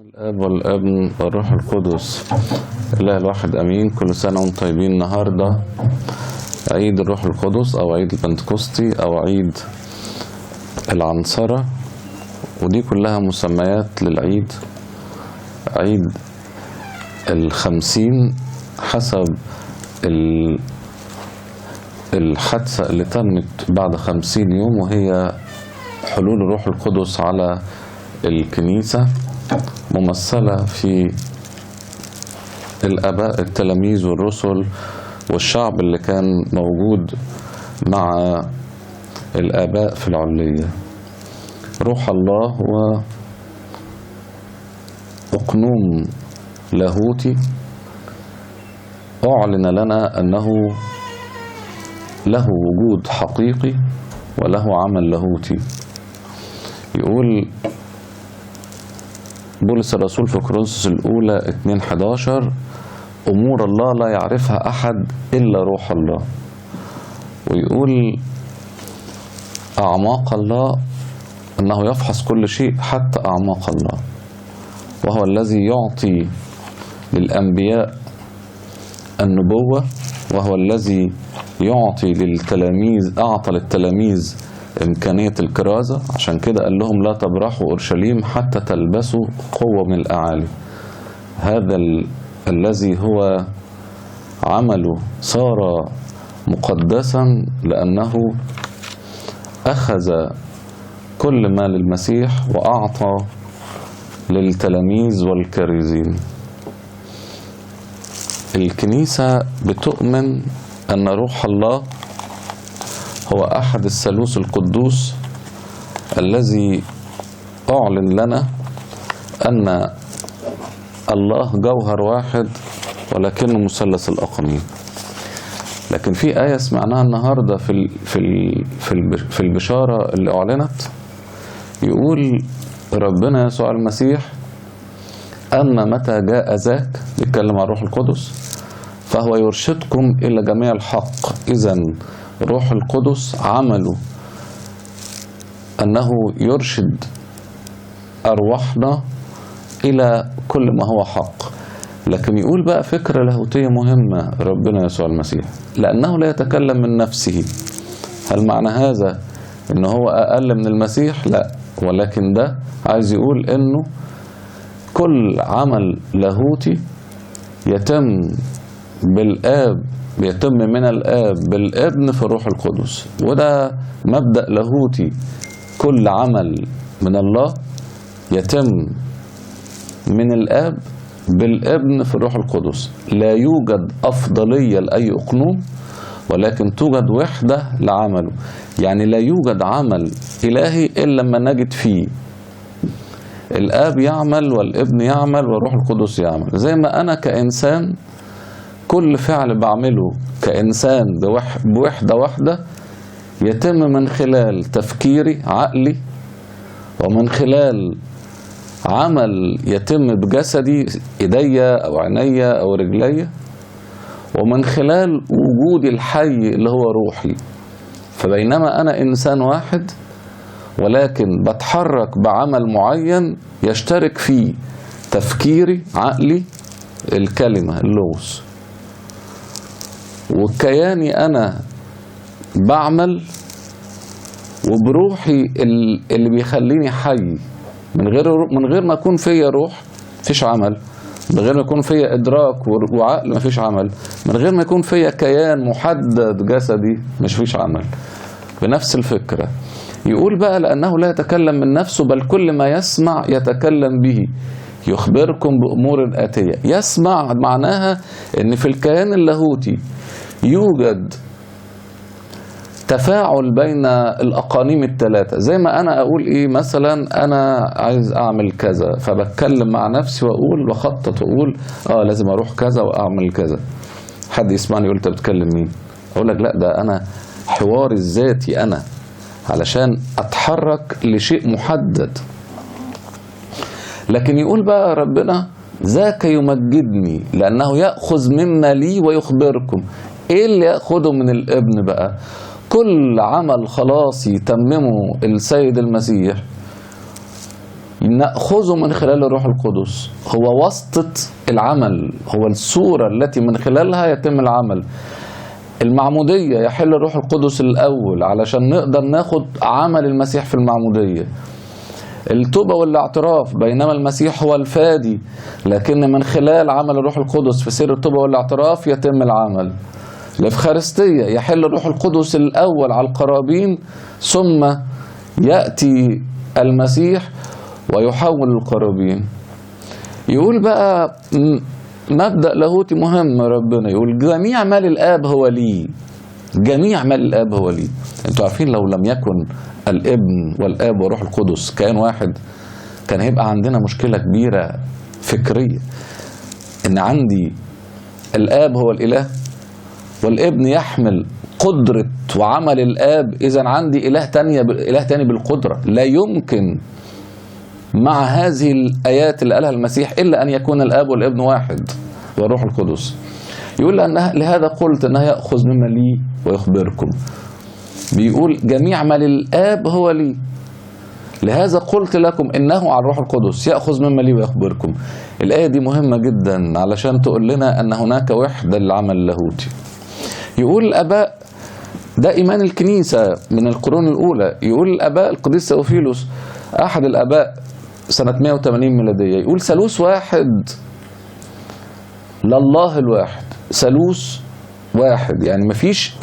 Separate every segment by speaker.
Speaker 1: الآب والابن والروح القدس إله الواحد أمين. كل سنة وانتم طيبين. النهاردة عيد الروح القدس أو عيد البنتكوستي أو عيد العنصرة، ودي كلها مسميات للعيد. عيد 50 حسب الحادثة اللي تمت بعد 50 يوم، وهي حلول الروح القدس على الكنيسة، ممثلة في الآباء التلاميذ والرسل والشعب اللي كان موجود مع الآباء في العلية. روح الله هو أقنوم لاهوتي أعلن لنا أنه له وجود حقيقي وله عمل لاهوتي. يقول بولس الرسول في كورنثوس الأولى 2:11: أمور الله لا يعرفها أحد إلا روح الله. ويقول أعماق الله أنه يفحص كل شيء حتى أعماق الله، وهو الذي يعطي للأنبياء النبوة، وهو الذي يعطي للتلاميذ، أعطى للتلاميذ إمكانية الكرازة. عشان كده قال لهم: لا تبرحوا أورشليم حتى تلبسوا قوة من الأعالي. هذا الذي هو عمله صار مقدسا لأنه أخذ كل ما للمسيح وأعطى للتلاميذ والكارزين. الكنيسة بتؤمن أن روح الله هو أحد الثالوث القدوس الذي أعلن لنا أن الله جوهر واحد ولكنه مثلث الأقانيم. لكن في آية سمعناها النهاردة في البشارة اللي أعلنت، يقول ربنا يسوع المسيح: أما متى جاء ذاك، بيتكلم عن الروح القدس، فهو يرشدكم إلى جميع الحق. إذن الروح القدس عمله أنه يرشد أرواحنا إلى كل ما هو حق. لكن يقول بقى فكرة لاهوتية مهمة ربنا يسوع المسيح: لأنه لا يتكلم من نفسه. هل معنى هذا أنه هو أقل من المسيح؟ لا، ولكن ده عايز يقول أنه كل عمل لاهوتي يتم بالآب، بيتم من الآب بالابن في الروح القدس. وده مبدأ لاهوتي، كل عمل من الله يتم من الآب بالابن في الروح القدس. لا يوجد أفضلية لأي أقنوم، ولكن توجد وحدة لعمله. يعني لا يوجد عمل إلهي إلا لما نجد فيه الآب يعمل والابن يعمل والروح القدس يعمل. زي ما أنا كإنسان كل فعل بعمله كإنسان بوحدة واحدة يتم من خلال تفكيري عقلي، ومن خلال عمل يتم بجسدي إيديا أو عينيا أو رجليا، ومن خلال وجودي الحي اللي هو روحي. فبينما أنا إنسان واحد ولكن بتحرك بعمل معين يشترك فيه تفكيري عقلي الكلمة اللوث، وكياني أنا بعمل وبروحي اللي بيخليني حي. من غير ما يكون فيا روح مفيش عمل، من غير ما يكون فيا إدراك وعقل مفيش عمل، من غير ما يكون فيا كيان محدد جسدي مش فيش عمل. بنفس الفكرة يقول بقى: لأنه لا يتكلم من نفسه، بل كل ما يسمع يتكلم به، يخبركم بأمور آتية. يسمع معناها إن في الكيان اللاهوتي يوجد تفاعل بين الأقانيم الثلاثة. زي ما أنا أقول إيه مثلا، أنا عايز أعمل كذا، فبتكلم مع نفسي وأقول بخطط وأقول لازم أروح كذا وأعمل كذا. حد يسمعني يقول: أنت بتكلم مين؟ أقول لك: لا، ده أنا حواري الذاتي أنا، علشان أتحرك لشيء محدد. لكن يقول بقى ربنا: ذاك يمجدني لأنه يأخذ مما لي ويخبركم. إيه اللي يأخذه من الابن بقى؟ كل عمل خلاصي تممه السيد المسيح نأخذه من خلال الروح القدس، هو واسطة العمل، هو الصورة التي من خلالها يتم العمل. المعمودية يحل الروح القدس الأول علشان نقدر ناخد عمل المسيح في المعمودية. التوبة والاعتراف، بينما المسيح هو الفادي، لكن من خلال عمل الروح القدس في سر التوبة والاعتراف يتم العمل. الإفخارستية يحل الروح القدس الأول على القرابين، ثم يأتي المسيح ويحول القرابين. يقول بقى مبدأ لاهوتي مهم، ربنا يقول جميع مال الآب هو لي، جميع مال الآب هو لي. انتوا عارفين لو لم يكن الابن والآب والروح القدس كائن واحد، كان هيبقى عندنا مشكلة كبيرة فكرية، ان عندي الآب هو الإله والابن يحمل قدرة وعمل الآب، إذا عندي إله تاني بالقدرة. لا يمكن مع هذه الآيات اللي قالها المسيح إلا أن يكون الآب والابن واحد والروح القدس. يقول لهذا قلت أنه يأخذ مما لي ويخبركم. بيقول جميع ما للآب هو لي، لهذا قلت لكم إنه على الروح القدس يأخذ مما لي ويخبركم. الآية دي مهمة جدا علشان تقول لنا أن هناك وحدة للعمل اللاهوتي. يقول الآباء، ده إيمان الكنيسة من القرون الأولى، يقول الآباء القديس ثيوفيلوس أحد الآباء سنة 180 ميلادية، يقول ثالوث واحد لله الواحد، ثالوث واحد، يعني مفيش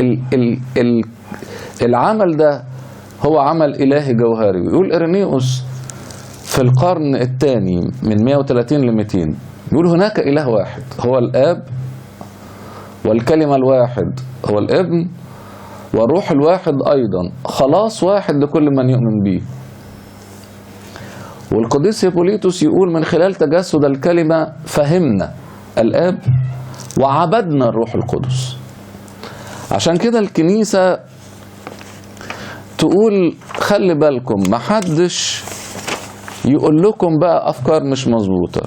Speaker 1: العمل ده هو عمل إلهي جوهري. ويقول إيرينيوس في القرن الثاني من 130 ل 200، يقول هناك إله واحد هو الآب، والكلمة الواحد هو الابن، والروح الواحد أيضا، خلاص واحد لكل من يؤمن به. والقديس هيبوليتوس يقول من خلال تجسد الكلمة فهمنا الآب وعبدنا الروح القدس. عشان كده الكنيسة تقول خلي بالكم محدش يقول لكم بقى أفكار مش مظبوطة.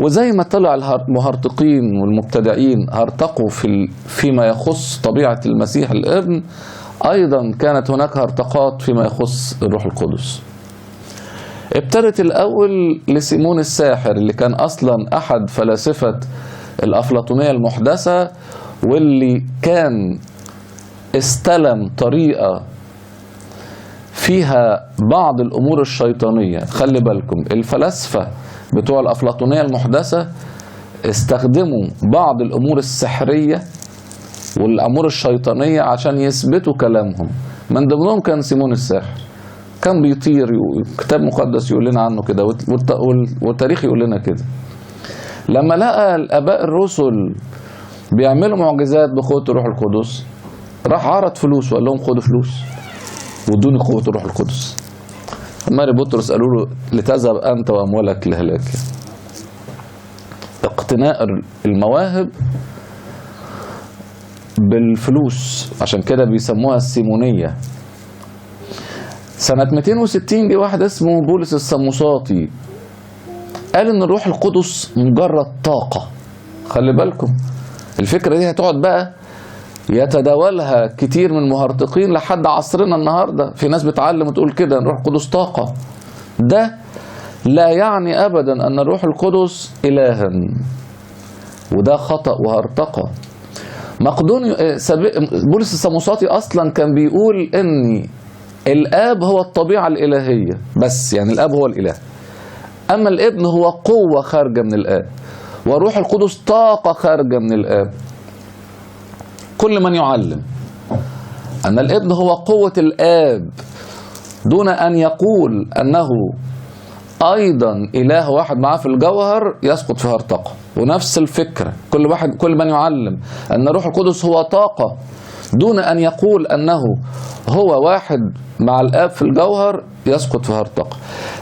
Speaker 1: وزي ما طلع المهرطقين والمبتدعين هرطقوا فيما يخص طبيعة المسيح الابن، أيضا كانت هناك هرطقات فيما يخص الروح القدس. ابتدت الأول لسيمون الساحر اللي كان أصلا أحد فلاسفة الأفلاطونية المحدثة، واللي كان استلم طريقة فيها بعض الأمور الشيطانية. خلي بالكم الفلاسفة بتوع الأفلاطونية المحدثة استخدموا بعض الأمور السحرية والأمور الشيطانية عشان يثبتوا كلامهم. من ضمنهم كان سيمون الساحر، كان بيطير، كتاب مقدس يقول لنا عنه كده والتاريخ يقول لنا كده. لما لقى الآباء الرسل بيعملوا معجزات بقوة الروح القدس، راح عرض فلوس وقال لهم خدوا فلوس وادوني قوة الروح القدس. ماري بطرس قالوا له لتذهب أنت وأموالك لهلاك. اقتناء المواهب بالفلوس، عشان كده بيسموها السيمونية. سنة 260 جه واحد اسمه بولس السموساطي قال ان الروح القدس مجرد طاقة. خلي بالكم الفكرة دي هتقعد بقى يتداولها كتير من المهرطقين لحد عصرنا النهاردة. في ناس بتعلم وتقول كده ان الروح القدس طاقة. ده لا يعني ابدا ان الروح القدس الها، وده خطأ وهرطقة. بولس السموساطي اصلا كان بيقول ان الآب هو الطبيعة الإلهية بس، يعني الآب هو الإله، أما الابن هو قوة خارجة من الآب، وروح القدس طاقة خارجة من الآب. كل من يعلم أن الابن هو قوة الآب دون أن يقول أنه أيضا إله واحد معاه في الجوهر يسقط في هرطقة. ونفس الفكرة كل من يعلم أن روح القدس هو طاقة دون أن يقول أنه هو واحد مع الآب في الجوهر يسقط في هرطقة.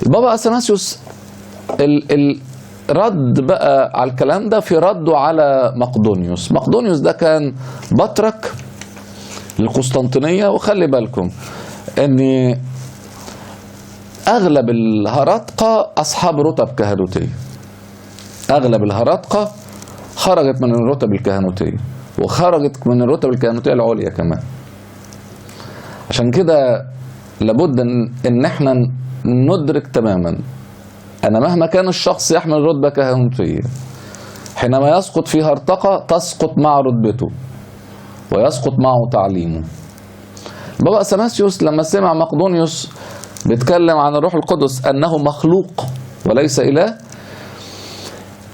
Speaker 1: البابا أثناسيوس رد بقى على الكلام ده في رده على مقدونيوس. مقدونيوس ده كان بطرك القسطنطينية. وخلي بالكم ان اغلب الهرطقة اصحاب رتب كهنوتية، اغلب الهرطقة خرجت من الرتب الكهنوتية وخرجت من الرتب الكهنوتية العليا كمان. عشان كده لابد ان احنا ندرك تماما أن مهما كان الشخص يحمل رتبة كهنوتية، حينما يسقط في هرطقة تسقط مع رتبته ويسقط معه تعليمه. بابا أثناسيوس لما سمع مقدونيوس بيتكلم عن الروح القدس أنه مخلوق وليس إله،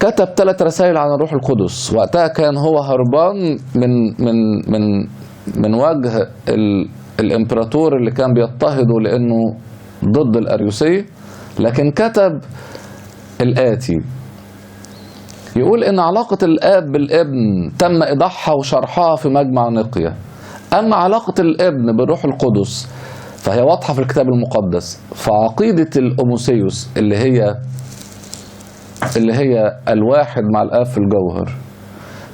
Speaker 1: كتب 3 رسائل عن الروح القدس. وقتها كان هو هربان من وجه الامبراطور اللي كان بيضطهده لأنه ضد الأريوسية، لكن كتب الآتي، يقول إن علاقة الآب بالابن تم إيضاحها وشرحها في مجمع نقية، أما علاقة الابن بالروح القدس فهي واضحة في الكتاب المقدس. فعقيدة الأوموسيوس اللي هي الواحد مع الآب في الجوهر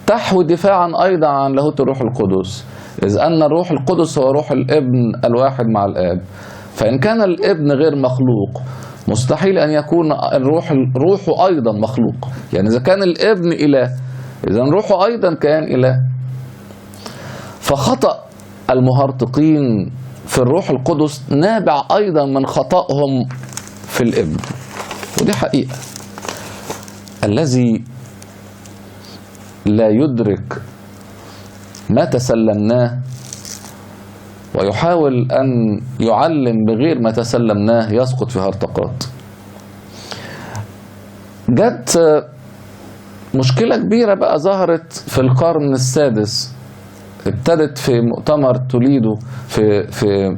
Speaker 1: تحوي دفاعا أيضا عن لاهوت الروح القدس، إذ أن الروح القدس هو روح الابن الواحد مع الآب. فإن كان الابن غير مخلوق مستحيل أن يكون روحه أيضا مخلوق. يعني إذا كان الابن إله إذا روحه أيضا كان إله. فخطأ المهرطقين في الروح القدس نابع أيضا من خطأهم في الابن، ودي حقيقة. الذي لا يدرك ما تسلمناه ويحاول أن يعلم بغير ما تسلمناه يسقط في هرطقات. جت مشكلة كبيرة بقى ظهرت في القرن السادس، ابتدت في مؤتمر توليدو في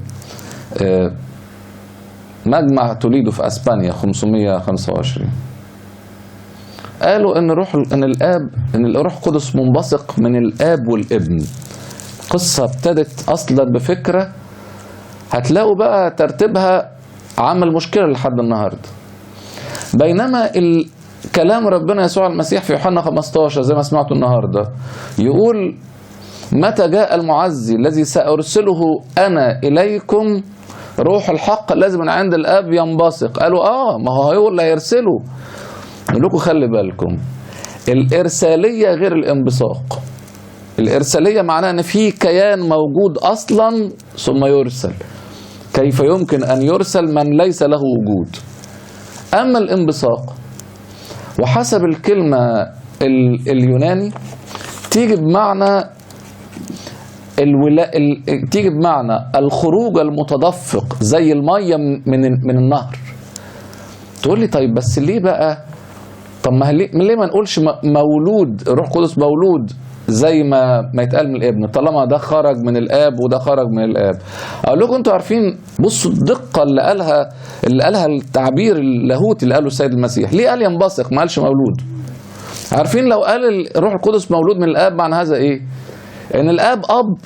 Speaker 1: مجمع توليدو في اسبانيا 525. قالوا ان الروح القدس منبثق من الاب والابن. قصة ابتدت اصلا بفكرة هتلاقوا بقى ترتيبها عمل مشكلة لحد النهاردة. بينما كلام ربنا يسوع المسيح في يوحنا 15 زي ما سمعتوا النهاردة يقول متى جاء المعزي الذي سأرسله أنا إليكم روح الحق الذي من عند الآب ينبثق. قالوا ما هو اللي هيرسله. نقول لكم خلي بالكم، الإرسالية غير الانبثاق. الإرسالية معناها أن في كيان موجود أصلا ثم يرسل. كيف يمكن أن يرسل من ليس له وجود؟ أما الانبثاق وحسب الكلمة اليوناني تيجي بمعنى تيجي بمعنى الخروج المتدفق زي المية من النهر. تقول لي طيب بس ليه بقى؟ طب ما ليه ما نقولش مولود الروح القدس مولود زي ما يتقال من الابن طالما ده خرج من الاب وده خرج من الاب؟ اقول لكم انتوا عارفين، بصوا الدقه اللي قالها التعبير اللاهوتي اللي قاله السيد المسيح. ليه قال ينبثق ما قالش مولود؟ عارفين لو قال الروح القدس مولود من الاب معنى هذا ايه؟ ان الاب اب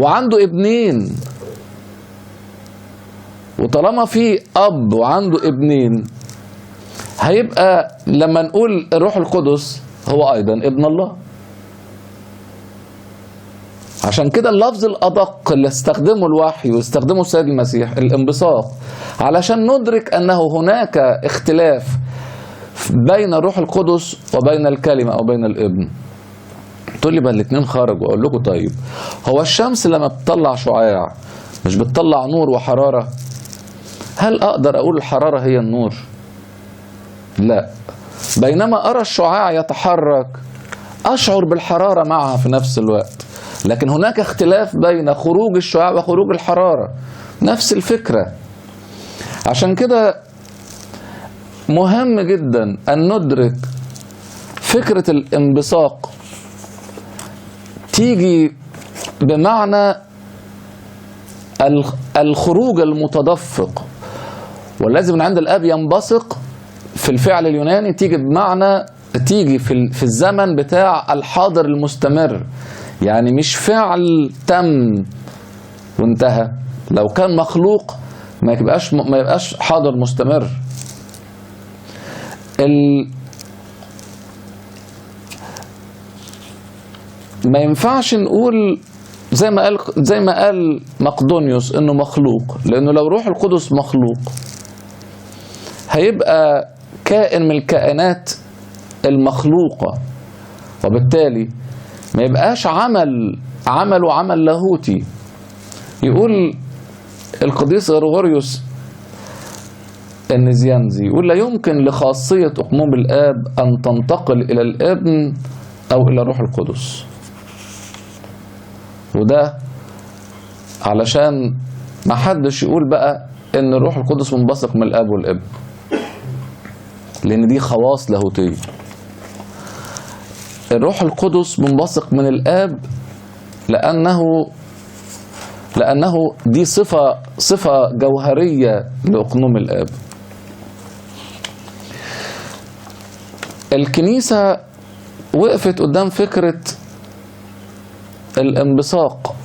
Speaker 1: وعنده ابنين، وطالما في اب وعنده ابنين هيبقى لما نقول الروح القدس هو ايضا ابن الله. عشان كده اللفظ الادق اللي استخدمه الوحي واستخدمه السيد المسيح الانبثاق، علشان ندرك انه هناك اختلاف بين الروح القدس وبين الكلمه او بين الابن. تقول لي بقى الاثنين خرجوا. اقول لكم طيب هو الشمس لما بتطلع شعاع مش بتطلع نور وحراره؟ هل اقدر اقول الحراره هي النور؟ لا. بينما ارى الشعاع يتحرك اشعر بالحراره معها في نفس الوقت. لكن هناك اختلاف بين خروج الشعاع وخروج الحراره، نفس الفكره. عشان كده مهم جدا ان ندرك فكره الانبثاق تيجي بمعنى الخروج المتدفق، والذي من عند الاب ينبثق في الفعل اليوناني تيجي بمعنى تيجي في الزمن بتاع الحاضر المستمر. يعني مش فعل تم وانتهى. لو كان مخلوق ما يبقاش حاضر مستمر. ما ينفعش نقول زي ما قال مقدونيوس انه مخلوق، لانه لو روح القدس مخلوق هيبقى كائن من الكائنات المخلوقة، وبالتالي ما يبقاش عمله عمل لاهوتي. يقول القديس غريغوريوس النزيانزي يقول لا يمكن لخاصية أقنوم الآب أن تنتقل إلى الابن أو إلى الروح القدس. وده علشان ما حدش يقول بقى إن الروح القدس منبثق من الآب والابن، لأن دي خواص لاهوتية. الروح القدس منبثق من الآب لأنه دي صفة جوهرية لأقنوم الآب. الكنيسة وقفت قدام فكرة الانبثاق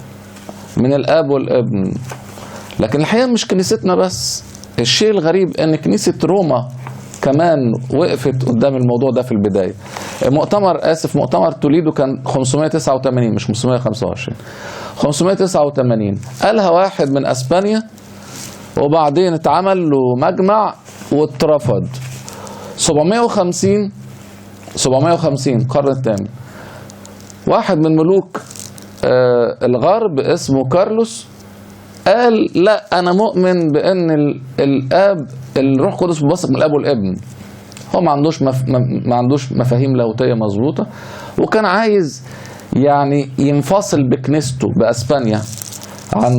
Speaker 1: من الآب والابن، لكن الحقيقة مش كنيستنا بس. الشيء الغريب ان كنيسة روما كمان وقفت قدام الموضوع ده في البداية. مؤتمر توليدو كان 589 مش 525، 589 قالها واحد من اسبانيا، وبعدين اتعمل له مجمع واترفض. 750 القرن الثامن واحد من ملوك الغرب اسمه كارلوس قال لا، انا مؤمن بان الاب الروح القدس منبثق من الاب والابن. هو ما عندوش مفاهيم لاهوتيه مظبوطه، وكان عايز يعني ينفصل بكنيسته باسبانيا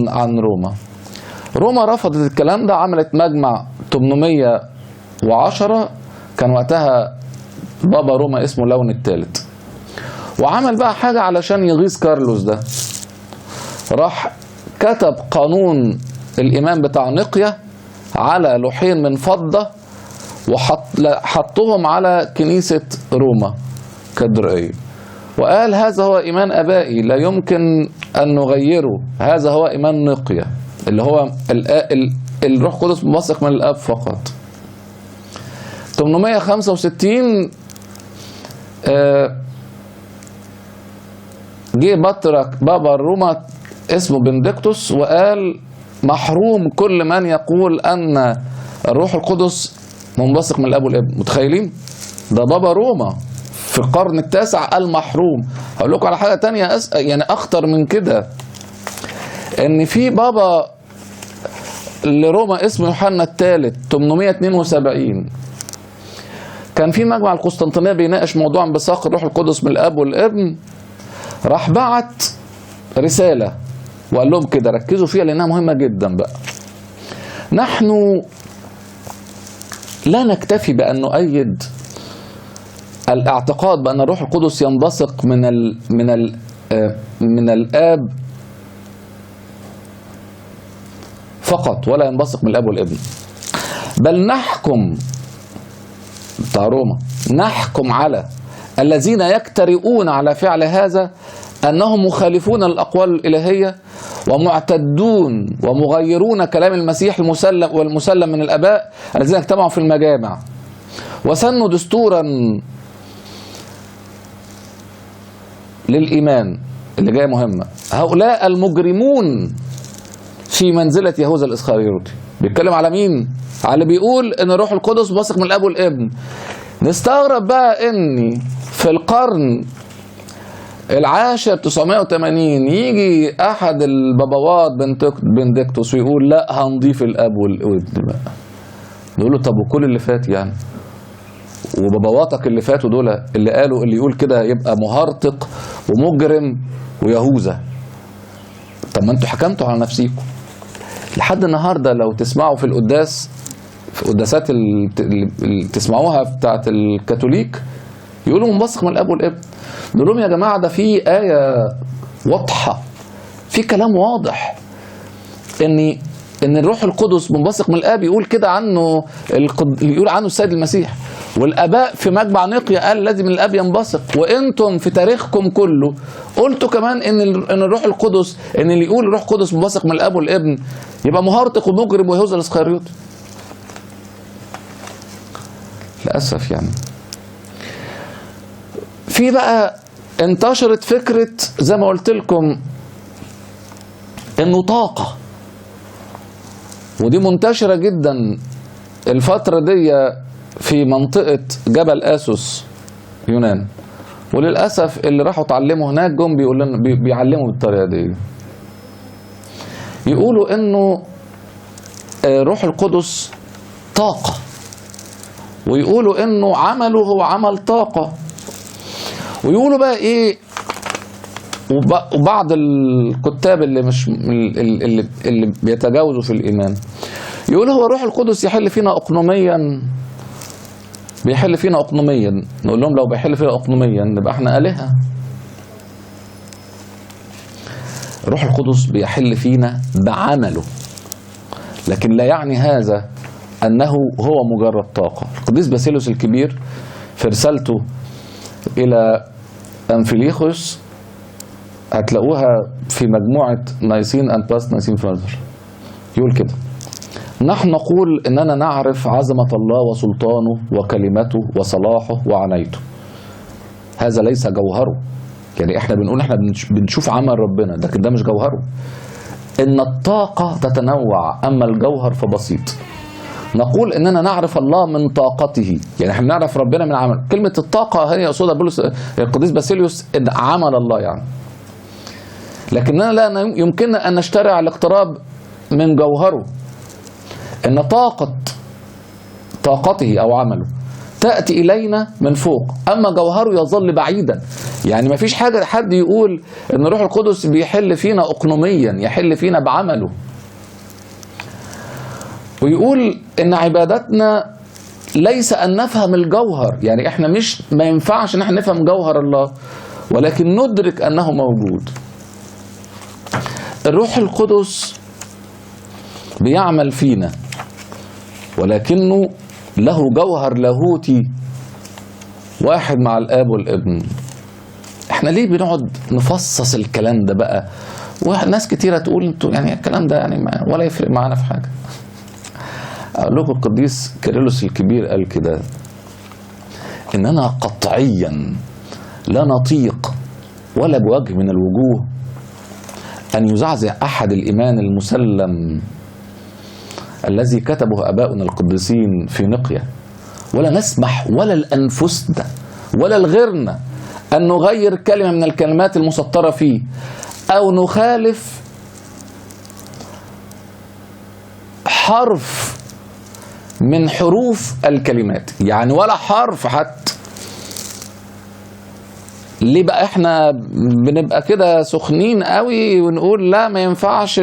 Speaker 1: عن روما رفضت الكلام ده. عملت مجمع 810 كان وقتها بابا روما اسمه لون الثالث، وعمل بقى حاجه علشان يغيظ كارلوس ده. راح كتب قانون الإيمان بتاع نقية على لوحين من فضة وحطهم على كنيسة روما كاتدرائية، وقال هذا هو إيمان آبائي لا يمكن أن نغيره، هذا هو إيمان نقية اللي هو الروح القدس منبثق من الآب فقط. 865 جه بطرك بابا روما اسمه بنديكتوس وقال محروم كل من يقول أن الروح القدس منبثق من الأب والابن. متخيلين؟ ده بابا روما في القرن التاسع قال محروم. هقول لكم على حاجة تانية يعني أخطر من كده، إن في بابا لروما اسمه يوحنا الثالث 872 كان في مجمع القسطنطينية بيناقش موضوع انبثاق الروح القدس من الأب والابن. راح بعت رسالة وقال لهم كده، ركزوا فيها لأنها مهمة جدا بقى. نحن لا نكتفي بأن نؤيد الاعتقاد بأن الروح القدس ينبثق من الآب فقط ولا ينبثق من الآب والابن، بل نحكم بتاع روما نحكم على الذين يجترئون على فعل هذا أنهم مخالفون الأقوال الإلهية ومعتدون ومغيرون كلام المسيح المسلم من الآباء الذين اجتمعوا في المجامع وسنوا دستورا للإيمان. اللي جاية مهمة، هؤلاء المجرمون في منزلة يهوذا الإسخريوطي. بيتكلم على مين؟ على اللي بيقول إن الروح القدس منبثق من الآب والابن. نستغرب بقى إن في القرن العاشر 980 يجي أحد البابوات بنديكتوس ويقول لا هنضيف الآب والابن بقى. نقول له طب وكل اللي فات يعني، وبابواتك اللي فاتوا دول اللي قالوا اللي يقول كده يبقى مهرطق ومجرم ويهوذا. طب ما انتوا حكمتوا على نفسيكم. لحد النهارده لو تسمعوا في القداس، في قداسات اللي تسمعوها بتاعت الكاثوليك يقولوا منبثق من الاب والابن. نقول لهم يا جماعه ده في آية واضحة، في كلام واضح ان الروح القدس منبثق من الاب، يقول كده عنه يقول عنه السيد المسيح، والاباء في مجمع نقية قال لازم الاب ينبثق، وانتم في تاريخكم كله قلتوا كمان ان الروح القدس، ان اللي يقول الروح القدس منبثق من الاب والابن يبقى مهرطق ومجرم ويهوذا الاسخريوطي. للاسف يعني. في بقى انتشرت فكرة زي ما قلت لكم انه طاقة، ودي منتشرة جدا الفترة دي في منطقة جبل آسوس يونان، وللأسف اللي راحوا اتعلموا هناك جم بيعلموا بالطريقة دي. يقولوا انه روح القدس طاقة، ويقولوا إنه عمله هو عمل طاقة، ويقولوا بقى إيه، وبعض الكتاب اللي مش اللي بيتجاوزوا في الإيمان يقولوا هو روح القدس يحل فينا أقنوميا، بيحل فينا أقنوميا. نقول لهم لو بيحل فينا أقنوميا نبقى احنا آلهة. روح القدس بيحل فينا بعمله، لكن لا يعني هذا أنه هو مجرد طاقة. القديس باسيليوس الكبير في رسالته إلى أنفيليخوس هتلاقوها في مجموعة نايسين أند باست نايسين فازر، يقول كده: نحن نقول إننا نعرف عظمة الله وسلطانه وكلمته وصلاحه وعنايته، هذا ليس جوهره. يعني احنا بنقول احنا بنشوف عمل ربنا، لكن ده مش جوهره. إن الطاقة تتنوع أما الجوهر فبسيط. نقول إننا نعرف الله من طاقته، يعني احنا نعرف ربنا من عمل. كلمة الطاقة هي يقصدها بولس القديس باسيليوس إن عمل الله يعني، لكننا لا يمكننا أن نشترع الاقتراب من جوهره. إن طاقته أو عمله تأتي إلينا من فوق، أما جوهره يظل بعيدا. يعني ما فيش حاجة حد يقول إن روح القدس بيحل فينا أقنوميا، يحل فينا بعمله. ويقول إن عبادتنا ليس أن نفهم الجوهر، يعني إحنا ما ينفعش إن إحنا نفهم جوهر الله، ولكن ندرك أنه موجود. الروح القدس بيعمل فينا، ولكنه له جوهر لاهوتي واحد مع الآب والابن. احنا ليه بنقعد نفصص الكلام ده بقى؟ وناس كتيرة تقول انتوا يعني الكلام ده يعني ولا يفرق معانا في حاجة. اقول لكم القديس كيرلس الكبير قال كده: اننا قطعيا لا نطيق ولا بوجه من الوجوه ان يزعزع احد الايمان المسلم الذي كتبه اباؤنا القديسين في نقية، ولا نسمح ولا لانفسنا ولا لغيرنا ان نغير كلمة من الكلمات المسطرة فيه، او نخالف حرف من حروف الكلمات، يعني ولا حرف حتى. ليه بقى احنا بنبقى كده سخنين قوي ونقول لا ما ينفعش؟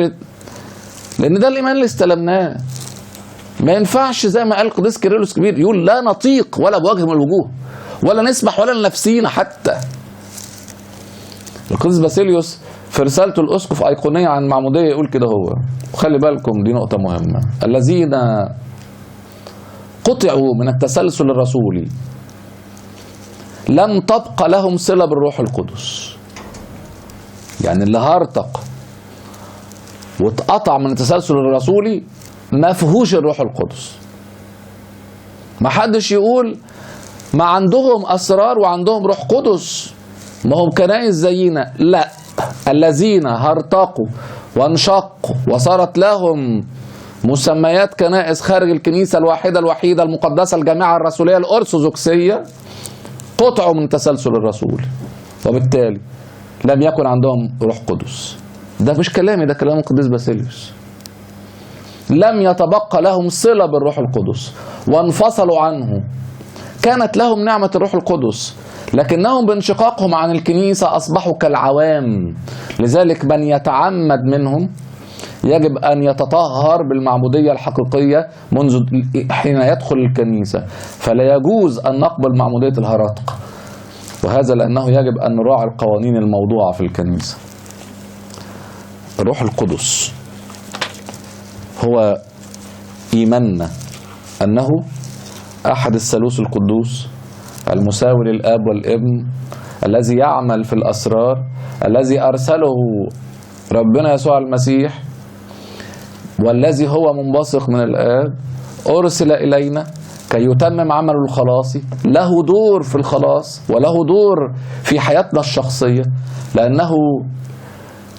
Speaker 1: لان ده الايمان اللي استلمناه. ما ينفعش زي ما قال القديس كيرلس الكبير، يقول لا نطيق ولا بوجه من الوجوه، ولا نسمح ولا لنفسينا حتى. القديس باسيليوس في رسالته الاسقف ايقونيه عن المعموديه يقول كده هو، وخلي بالكم دي نقطه مهمه: الذين قطعوا من التسلسل الرسولي لم تبقى لهم صلة بالروح القدس. يعني اللي هرتق واتقطع من التسلسل الرسولي ما فيهوش الروح القدس. ما حدش يقول ما عندهم أسرار وعندهم روح قدس، ما هم كنائس زينا. لا، الذين هرتقوا وانشقوا وصارت لهم مسميات كنائس خارج الكنيسة الوحيدة المقدسة الجامعة الرسولية الأرثوذكسية قطعوا من تسلسل الرسول، وبالتالي لم يكن عندهم روح قدس. ده مش كلامي، ده كلام القديس باسيليوس. لم يتبقى لهم صلة بالروح القدس وانفصلوا عنه. كانت لهم نعمة الروح القدس، لكنهم بانشقاقهم عن الكنيسة أصبحوا كالعوام. لذلك من يتعمد منهم يجب أن يتطهر بالمعمودية الحقيقية منذ حين يدخل الكنيسة، فلا يجوز أن نقبل معمودية الهرطق، وهذا لأنه يجب أن نراعي القوانين الموضوعة في الكنيسة. الروح القدس هو إيماننا أنه أحد الثالوث القدوس المساوي للآب والابن، الذي يعمل في الأسرار، الذي أرسله ربنا يسوع المسيح، والذي هو منبثق من الآب، أرسل إلينا كي يتمم عمله الخلاصي. له دور في الخلاص وله دور في حياتنا الشخصية، لأنه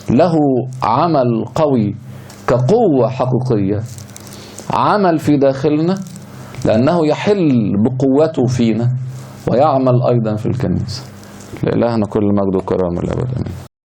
Speaker 1: له عمل قوي كقوة حقيقية، عمل في داخلنا لأنه يحل بقوته فينا ويعمل أيضا في الكنيسة. لإلهنا كل مجد وكرامة الأبد. آمين.